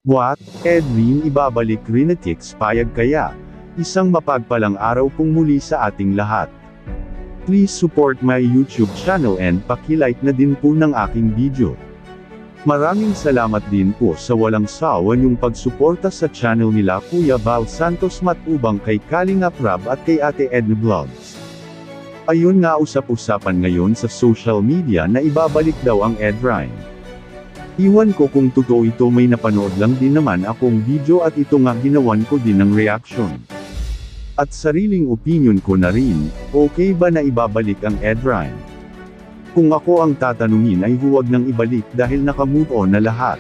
What? Edwin, ibabalik Rinatix, payag kaya? Isang mapagpalang araw pong muli sa ating lahat. Please support my YouTube channel and paki-like na din po ng aking video. Maraming salamat din po sa walang sawa niyong pagsuporta sa channel nila Kuya Val Santos Matubang, kay Kalingap Rab at kay Ate Edna Vlogs. Ayun nga, usap-usapan ngayon sa social media na ibabalik daw ang Edrine. Iwan ko kung totoo ito, may napanood lang din naman akong video at ito nga ginawan ko din ng reaction. At sariling opinion ko na rin, okay ba na ibabalik ang Edrine? Kung ako ang tatanungin ay huwag nang ibalik dahil nakamove on na lahat.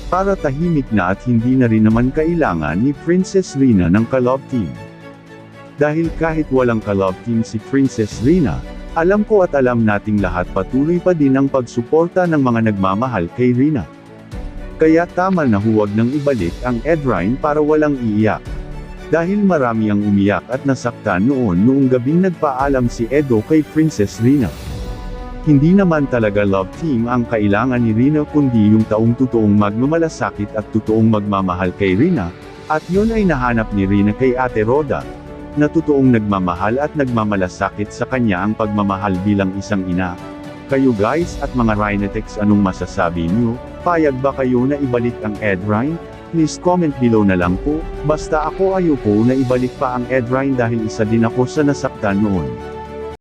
Para tahimik na at hindi na rin naman kailangan ni Princess Rina ng ka-love team. Dahil kahit walang ka-love team si Princess Rina, alam ko at alam nating lahat patuloy pa din ang pagsuporta ng mga nagmamahal kay Rina. Kaya tama na huwag nang ibalik ang Edrine para walang iiyak. Dahil marami ang umiyak at nasaktan noong gabing nagpaalam si Edo kay Princess Rina. Hindi naman talaga love team ang kailangan ni Rina kundi yung taong totoong magmamalasakit at totoong magmamahal kay Rina, at yun ay nahanap ni Rina kay Ate Roda, na totoong nagmamahal at nagmamalasakit sa kanya ang pagmamahal bilang isang ina. Kayo guys at mga Rinatex, anong masasabi nyo? Payag ba kayo na ibalik ang Edrine? Please comment below na lang po. Basta ako ayoko na ibalik pa ang Edrine dahil isa din ako sa nasaktan noon.